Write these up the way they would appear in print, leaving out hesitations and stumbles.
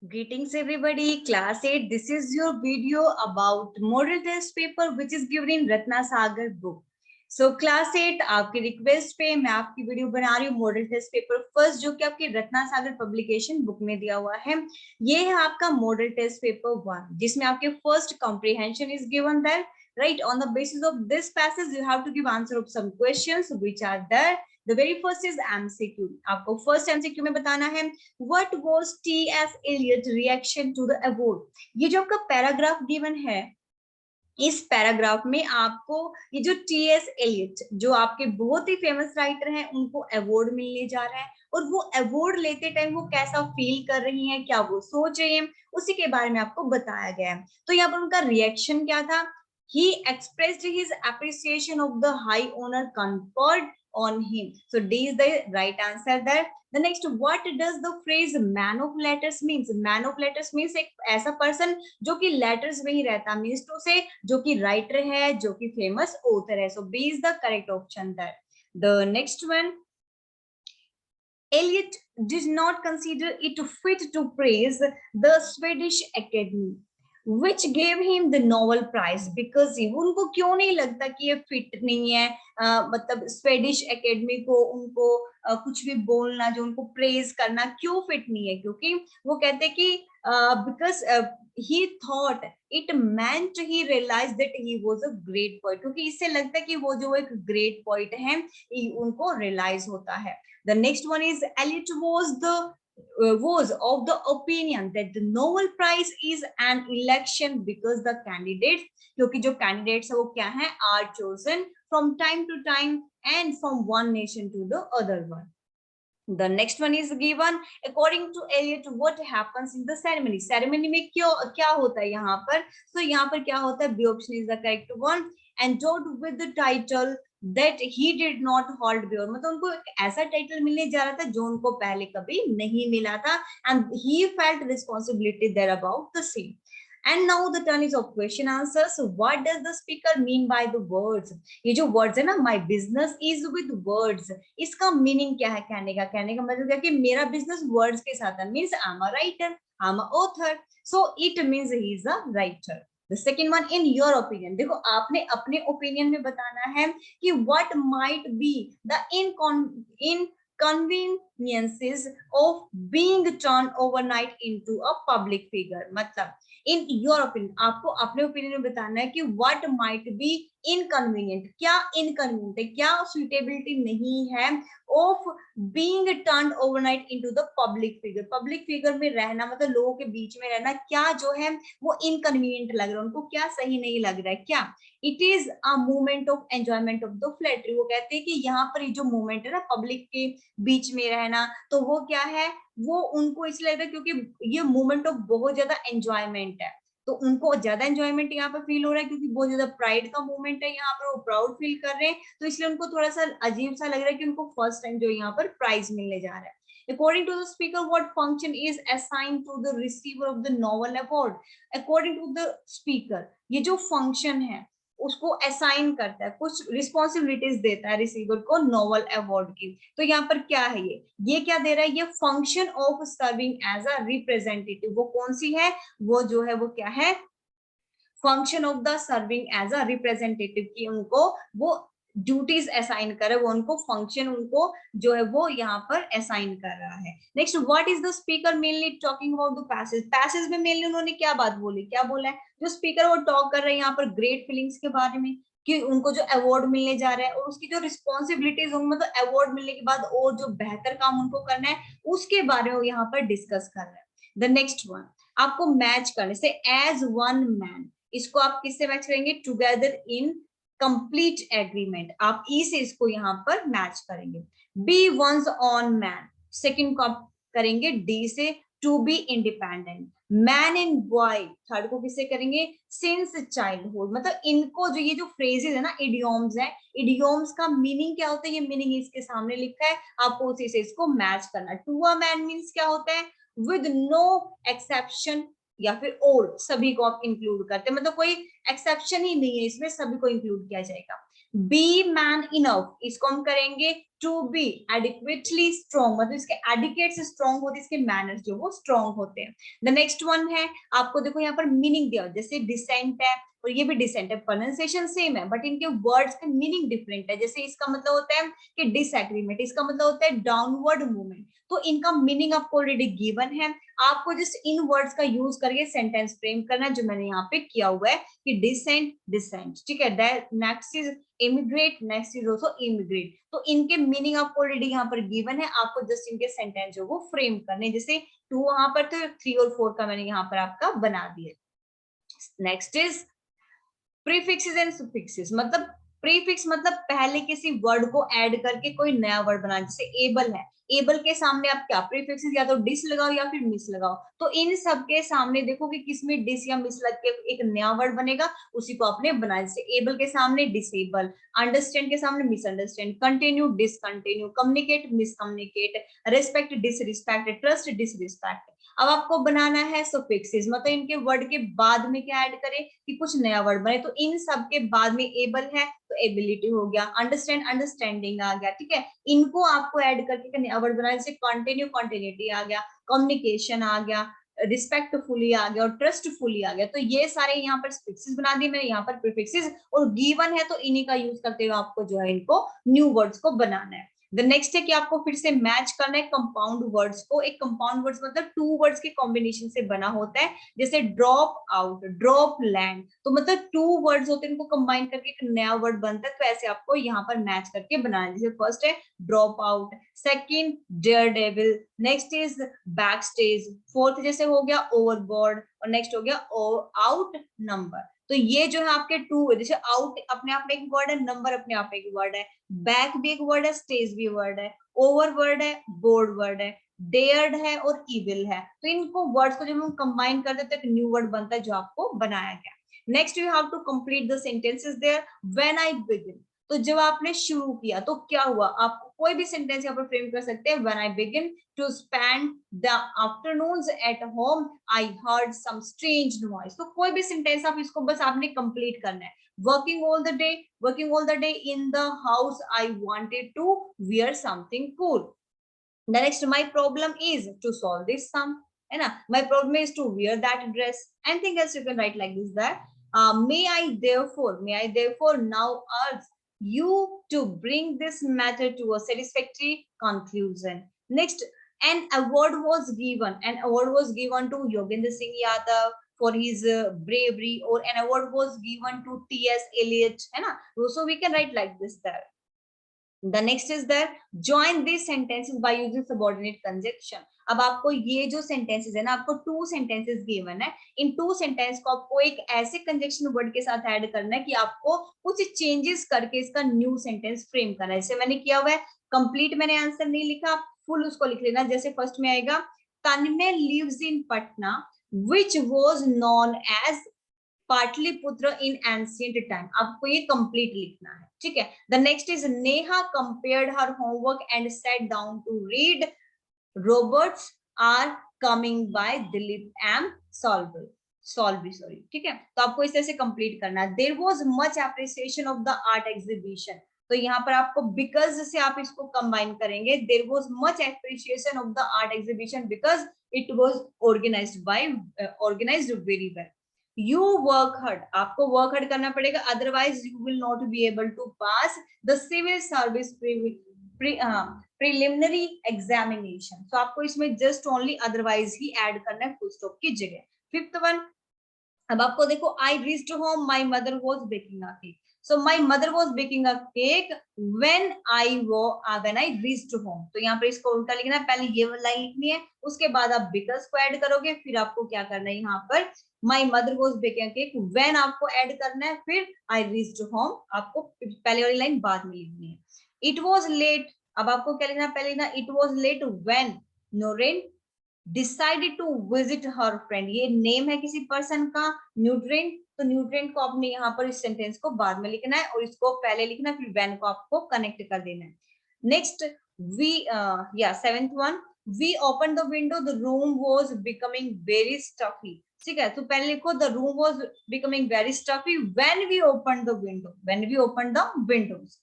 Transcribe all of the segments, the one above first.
Greetings everybody, class 8. This is your video about model test paper which is given in Ratna Sagar book. So class 8 आपकी request पे मैं आपकी video बना रही हूँ model test paper first जो कि आपकी रत्ना सागर पब्लिकेशन बुक में दिया हुआ है। ये है आपका मॉडल टेस्ट पेपर 1 जिसमें आपके first comprehension is given there, right? On the basis of this passage you have to give answer of some questions which are there. The very first is MCQ. आपको first MCQ में बताना है What was T.S. Eliot reaction to the award? ये जो आपका paragraph given है, इस paragraph में आपको ये जो T.S. एलियट जो आपके बहुत ही फेमस राइटर हैं उनको अवार्ड मिलने जा रहा है और वो अवार्ड लेते टाइम वो कैसा फील कर रही हैं, क्या वो सोच रही हैं, उसी के बारे में आपको बताया गया है। तो यहाँ पर उनका रिएक्शन क्या था? He expressed his appreciation of the high honor conferred on him. So D is the right answer there. The next, what does the phrase man of letters means? Man of letters means एक ऐसा person जो कि letters में ही रहता, means to say जो कि writer है, जो कि famous author है. So B is the correct option there. The next one, Eliot did not consider it fit to praise the Swedish Academy which gave him the Nobel Prize because उनको क्यों नहीं लगता कि ये फिट नहीं है, मतलब स्वेडिश एकेडमी को उनको कुछ भी बोलना, जो उनको प्रेज करना क्यों फिट नहीं है? क्योंकि वो कहते हैं कि because he thought it meant he realized that he was a great poet, क्योंकि इससे लगता है कि वो जो एक ग्रेट पोइट है उनको रियलाइज होता है। The next one is Eliot was of the opinion that the Nobel Prize is an election because the candidates, क्योंकि जो candidates है वो क्या है, are chosen from time to time and from one nation to the other one. The next one is given according to Eliot what happens in the ceremony. Ceremony में क्या होता है यहाँ पर? So यहाँ पर क्या होता है? B option is the correct one. Endowed with the title that he did not hold before, मतलब उनको एक ऐसा टाइटल मिलने जा रहा था जो उनको पहले कभी नहीं मिला था, and he felt responsibility there about the same. And now the turn is of question answers. So what does the speaker mean by the words? ये जो words है ना, my business is with words, इसका meaning क्या है? कहने का मतलब क्या कि मेरा बिजनेस वर्ड्स के साथ है, means I am a writer, I am a author, so it means he is a writer. The second one, in your opinion, देखो आपने अपने ओपिनियन में बताना है कि what might be the inconveniences of being turned overnight into a public figure। मतलब in your opinion, आपको अपने ओपिनियन में बताना है कि व्हाट माइट बी इनकन्वीनियंट, क्या इनकन्वीनियंट है, क्या सुइटेबिलिटी नहीं है of being turned overnight into the public figure. Public figure में रहना मतलब लोगों के बीच में रहना, क्या जो है वो इनकन्वीनियंट लग रहा है उनको, क्या सही नहीं लग रहा है, क्या it is a movement of enjoyment of the flattery. वो कहते हैं कि यहाँ पर ये जो मूवमेंट है ना पब्लिक के बीच में रहना, तो वो क्या है, वो उनको इसलिए लगता है क्योंकि ये मूवमेंट ऑफ बहुत ज्यादा एंजॉयमेंट है, तो उनको ज्यादा एंजॉयमेंट यहाँ पर फील हो रहा है क्योंकि बहुत ज्यादा प्राइड का मूवमेंट है, यहाँ पर वो प्राउड फील कर रहे हैं, तो इसलिए उनको थोड़ा सा अजीब सा लग रहा है कि उनको फर्स्ट टाइम जो यहाँ पर प्राइज मिलने जा रहा है। According to the speaker, what function is assigned to the receiver of the Nobel Award? According to the speaker, ये जो फंक्शन है उसको असाइन करता है, कुछ रिस्पॉन्सिबिलिटीज देता है रिसीवर को नोबेल अवार्ड की। तो यहाँ पर क्या है, ये क्या दे रहा है, ये function of serving as a representative. वो कौन सी है, वो जो है वो क्या है, function of the serving as a representative की उनको वो ड्यूटीज असाइन करे, वो उनको फंक्शन उनको जो है वो यहाँ पर असाइन कर रहा है। Next, what is the speaker mainly talking about the passage. Passage में मेनली उन्होंने क्या बात बोली, क्या बोला है जो स्पीकर वो टॉक कर रहे हैं यहाँ पर ग्रेट फीलिंग्स के बारे में, कि उनको जो अवार्ड मिलने जा रहा है और उसकी जो रिस्पॉन्सिबिलिटीज होंगी, मतलब अवार्ड मिलने के बाद और जो बेहतर काम उनको करना है उसके बारे में यहाँ पर डिस्कस कर रहे हैं। द नेक्स्ट वन, आपको मैच करने से एज वन मैन, इसको आप किससे मैच करेंगे, टुगेदर इन कंप्लीट एग्रीमेंट, आप ई से इसको यहाँ पर मैच करेंगे। B once on man, second को आप करेंगे डी से to be independent. Man and boy, third को किससे करेंगे, सिंस चाइल्डहुड। मतलब इनको जो ये जो फ्रेजेस है ना, इडियोम्स है, इडियोम्स का मीनिंग क्या होता है, ये मीनिंग इसके सामने लिखा है, आपको उसी से इसको मैच करना। टू अ मैन मीन्स क्या होता है, विद नो एक्सेप्शन या फिर ऑल, सभी को आप इंक्लूड करते हैं, मतलब कोई एक्सेप्शन ही नहीं है इसमें, सभी को इंक्लूड किया जाएगा। बी मैन इनफ, इसको हम करेंगे टू बी एडिक्वेटली स्ट्रॉन्ग, मतलब इसके एडिकेट से स्ट्रॉन्ग होते हैं, इसके मैनर्स जो वो स्ट्रॉन्ग होते हैं। द नेक्स्ट वन है, आपको देखो यहाँ पर मीनिंग दिया, जैसे डिसेंट है और ये भी डिसेंट है, प्रोनाउंसिएशन सेम है बट इनके वर्ड्स का मीनिंग डिफरेंट है। जैसे इसका मतलब होता है कि डिसएग्रीमेंट, इसका मतलब होता है डाउनवर्ड मूवमेंट, तो इनका मीनिंग आपको ऑलरेडी गिवन है। आपको जस्ट इन वर्ड्स का यूज करके सेंटेंस फ्रेम करना है, जो मैंने यहाँ पे किया हुआ है कि डिसेंट डिसेंट, ठीक है। Next is immigrate, next is also immigrate, तो इनके मीनिंग आपको ऑलरेडी यहाँ पर गिवन है, आपको जस्ट इनके सेंटेंस जो वो फ्रेम करने, जैसे 2 वहां पर थे, 3 और 4 का मैंने यहाँ पर आपका बना दिया। नेक्स्ट इज प्रीफिक्सेस एंड सुफिक्सेस, मतलब प्रीफिक्स मतलब पहले किसी वर्ड को ऐड करके कोई नया वर्ड बनाना, जैसे एबल है, एबल के सामने आप क्या प्रीफिक्सेस या तो डिस लगाओ या फिर मिस लगाओ, तो इन सब के सामने देखो कि किसमें डिस या मिस लग के एक नया वर्ड बनेगा, उसी को आपने बनाया। जैसे एबल के सामने डिसेबल, अंडरस्टैंड के सामने misunderstand, continue discontinue, communicate miscommunicate, respect disrespect, trust disrespect. अब आपको बनाना है सुफिक्सेस, मतलब इनके वर्ड के बाद में क्या ऐड करें कि कुछ नया वर्ड बने, तो इन सब के बाद में एबल है तो एबिलिटी हो गया, अंडरस्टैंड अंडरस्टैंडिंग आ गया, ठीक है। इनको आपको ऐड करके नया वर्ड बनाना, जैसे कंटिन्यू कंटिन्यूटी आ गया, कम्युनिकेशन आ गया, रिस्पेक्टफुली आ गया और ट्रस्टफुली आ गया। तो ये सारे यहाँ पर सुफिक्सेस बना दिए मैंने, यहाँ पर प्रीफिक्सेस और गिवन है तो इन्हीं का यूज करते हुए आपको जो है इनको न्यू वर्ड्स को बनाना है। द नेक्स्ट है कि आपको फिर से मैच करना है कंपाउंड वर्ड्स को। एक कंपाउंड वर्ड्स मतलब 2 वर्ड्स के कॉम्बिनेशन से बना होता है, जैसे ड्रॉप आउट, ड्रॉप लैंड, तो मतलब 2 वर्ड्स होते हैं, इनको कंबाइन करके एक नया वर्ड बनता है, तो ऐसे आपको यहाँ पर मैच करके बनाना है। जैसे फर्स्ट है drop out, second dare devil, next is back stage, fourth जैसे हो गया ओवरबोर्ड और नेक्स्ट हो गया आउट नंबर। तो ये जो है आपके 2, जैसे आउट अपने आप में एक वर्ड है, नंबर अपने आप में एक वर्ड है, बैक भी एक वर्ड है, स्टेज भी वर्ड है, ओवर वर्ड है, बोर्ड वर्ड है, डेयर्ड है और इविल है। तो इनको वर्ड्स को जब हम कंबाइन कर देते हैं तो न्यू वर्ड बनता है जो आपको बनाया गया। Next you have to complete the sentences there. When I begin, तो जब आपने शुरू किया तो क्या हुआ, आप कोई भी सेंटेंस यहाँ पर फ्रेम कर सकते हैं। When I begin to spend the afternoons at home I heard some strange noise, तो कोई भी सेंटेंस आप इसको बस आपने कंप्लीट करना है। working all the day, working all the day in the house, I wanted to wear something cool. The next, my problem is to solve this sum, है ना, my problem is to wear that dress. Anything else you can write like this, that may I therefore now urge you to bring this matter to a satisfactory conclusion. Next, an award was given to Yogendra Singh Yadav for his bravery, or an award was given to T.S. Eliot, है ना, so we can write like this there. The next is there, join these sentences by using subordinate conjunction. अब आपको ये जो sentences है ना, आपको 2 sentences given है, इन 2 sentence को आपको एक ऐसे conjunction word के साथ ऐड करना है कि आपको कुछ changes करके इसका new sentence frame करना है। जैसे मैंने किया हुआ है, complete मैंने आंसर नहीं लिखा, full उसको लिख लेना। जैसे फर्स्ट में आएगा, Tanmay lives in Patna which was known as Pataliputra in ancient time, आपको ये कंप्लीट लिखना है, ठीक है। The next is Neha compared her homework and set down to read robots are coming by Dilip M सॉल्वी, सॉरी, ठीक है। तो आपको इस तरह से कंप्लीट करना है। There was much appreciation of the art exhibition, तो यहाँ पर आपको बिकॉज से आप इसको कंबाइन करेंगे। There was much appreciation of the art exhibition because it was organised very well. You work hard, आपको वर्क हार्ड करना पड़ेगा, otherwise you will not be able to pass the civil service preliminary examination. तो आपको इसमें just only otherwise ही add करना है full stop की जगह। फिफ्थ वन, अब आपको देखो, I reached home my mother was baking a cake, so my mother was baking a cake when I reached home, तो यहाँ पर इसको उल्टा लिखना है, पहले ये लाइन लिखनी है, उसके बाद आप बिकॉज को ऐड करोगे, फिर आपको क्या करना है, यहाँ पर my mother was baking a cake, when आपको ऐड करना है, फिर आई रीच्ड होम आपको पहले वाली लाइन बाद में लिखनी है। इट वाज लेट, अब आपको क्या लिखना है, पहले लिखना it was late when Noreen decided to visit her friend, ये नेम है किसी पर्सन का, न्यूट्रेंट, तो न्यूट्रेंट को आपने यहाँ पर इस सेंटेंस को बाद में लिखना है और इसको पहले लिखना है, फिर व्हेन को आपको कनेक्ट कर देना है। Next we seventh one, we open the window the room was becoming very stuffy, ठीक है। तो पहले लिखो the room was becoming very stuffy when we open the window, when we open the windows.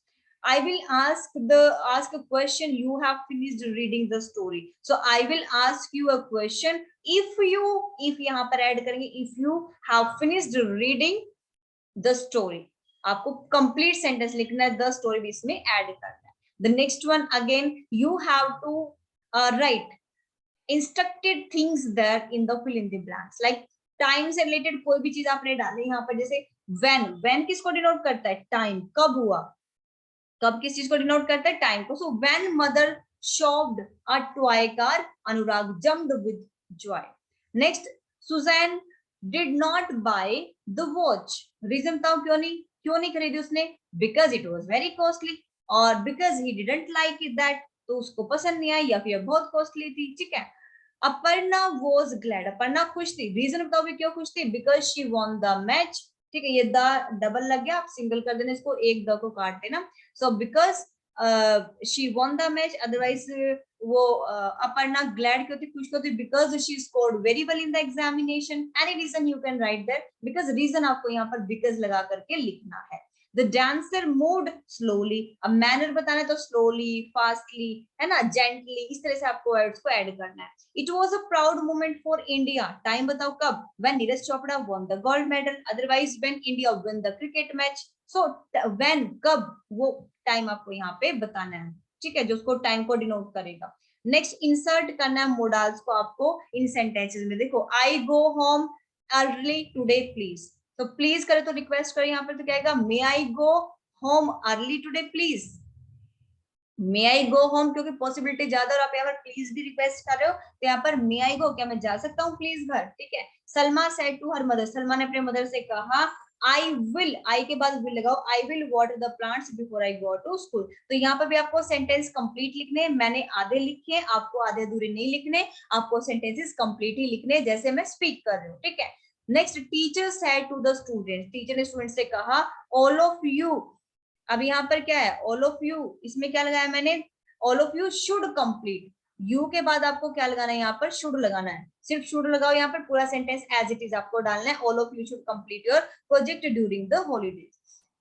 I will ask a question. You have finished reading the story, so I will ask you a question. If यहाँ पर add करेंगे, if you have finished reading the story, आपको complete sentence लिखना है, the story भी इसमें add करना है. The next one again, you have to write instructed things there in the fill in the blanks. Like time से related कोई भी चीज आपने डाली यहाँ पर, जैसे when किसको डिनोट करता है? टाइम. कब हुआ? कब किस चीज को डिनोट करता है? टाइम को. So when mother shopped a toy car, Anurag jumped with joy. Next, Susan did not buy the watch. Reason बताओ क्यों नहीं खरीदी उसने? Because it was very costly, और because he didn't like it that, तो उसको पसंद नहीं आई, या फिर बहुत कॉस्टली थी. ठीक है. अपर्णा वॉज ग्लैड, अपर्णा खुश थी. रीजन बताओ भी क्यों खुश थी? Because she won the match. ठीक है, ये द डबल लग गया, आप सिंगल कर देना इसको, एक द को काट देना. So because she won the match. Otherwise वो अपर्णा ग्लैड क्यों थी, खुश क्यों थी? Because she scored very well in the examination. Any reason you can write that, because reason आपको यहाँ पर बिकॉज लगा करके लिखना है. The dancer moved slowly. अब मैनर बताना है तो slowly, fastly, है ना, gently, इस तरह से आपको वर्ड्स को ऐड करना है. It was a proud moment for India. Time बताओ कब? When Neeraj Chopra won the gold medal. Otherwise when India win the cricket match. So when, कब, वो टाइम आपको यहाँ पे बताना है. ठीक है, जो उसको टाइम को डिनोट करेगा. नेक्स्ट, इंसर्ट करना है मोडाल्स को आपको इन सेंटेंसेस में. देखो, I go home early today please. तो प्लीज करे तो रिक्वेस्ट करे, यहाँ पर तो क्या आएगा? May I go home early today please. May I go home क्योंकि पॉसिबिलिटी ज्यादा, और आप यहाँ पर प्लीज भी रिक्वेस्ट कर रहे हो, तो यहाँ पर मे आई गो, क्या मैं जा सकता हूँ प्लीज घर. ठीक है. Salma said to her mother, Salma ने अपने मदर से कहा, आई विल, आई के बाद विल लगाओ, I will water the plants before I go to school. तो यहाँ पर भी आपको सेंटेंस कंप्लीट लिखने हैं. मैंने आधे लिखे हैं, आपको आधे अधूरे नहीं लिखने, आपको सेंटेंसेस कंप्लीट ही लिखने जैसे मैं स्पीक कर रही हूँ. ठीक है. Next, teacher said to the student, teacher ने स्टूडेंट से कहा, ऑल ऑफ यू. अब यहाँ पर क्या है? ऑल ऑफ यू, इसमें क्या लगाया मैंने? All of you should complete. You के बाद आपको क्या लगाना है? यहाँ पर शुड लगाना है. सिर्फ शुड लगाओ, यहाँ पर पूरा सेंटेंस एज इट इज आपको डालना है. All of you should complete your project during the holidays.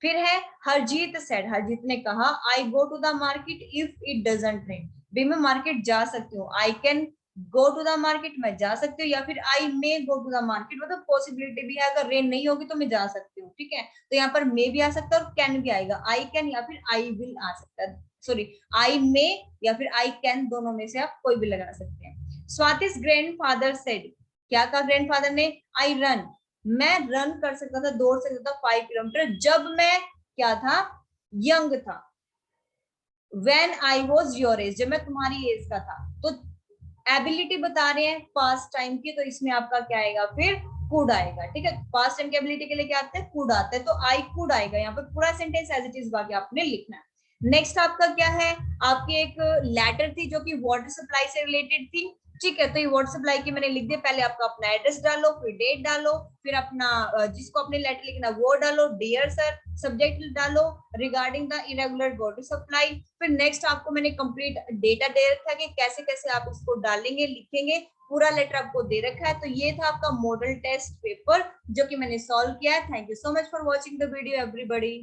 फिर है हरजीत सेड, हरजीत ने कहा, I go to the market if it doesn't rain. भी मैं मार्केट जा सकती हूँ. I can go to the market, मैं जा सकती हूँ, या फिर I may go to the market, मतलब पॉसिबिलिटी भी है, अगर रेन नहीं होगी तो मैं जा सकती हूँ. ठीक है. तो यहाँ पर मे भी आ सकता है और कैन भी आएगा. आई कैन या फिर आई विल आ सकता है. सॉरी, आई मे या फिर आई कैन, दोनों में से आप कोई भी लगा सकते हैं. स्वाति's ग्रैंडफादर सेड, क्या कहा ग्रैंडफादर ने? आई रन, मैं रन कर सकता था, दौड़ सकता था 5 किलोमीटर जब मैं क्या था? यंग था. When I was your age, जब मैं तुम्हारी एज का था. तो एबिलिटी बता रहे हैं पास्ट टाइम की, तो इसमें आपका क्या आएगा? फिर कुड आएगा. ठीक है. पास्ट टाइम की एबिलिटी के लिए क्या आता है? कुड आता है. तो आई कुड आएगा. यहाँ पर पूरा सेंटेंस एज इट इज बाकी आपने लिखना है. नेक्स्ट आपका क्या है? आपकी एक लेटर थी जो कि वाटर सप्लाई से रिलेटेड थी. ठीक है. तो ये वाटर सप्लाई की मैंने लिख दिया. पहले आपका अपना एड्रेस डालो, फिर डेट डालो, फिर अपना जिसको अपने लेटर लिखना वो डालो, डियर सर, सब्जेक्ट डालो, regarding the irregular water supply. फिर नेक्स्ट आपको मैंने कंप्लीट डेटा दे रखा है कि कैसे कैसे आप इसको डालेंगे, लिखेंगे. पूरा लेटर आपको दे रखा है. तो ये था आपका मॉडल टेस्ट पेपर जो कि मैंने सॉल्व किया है. Thank you so much for watching the video everybody.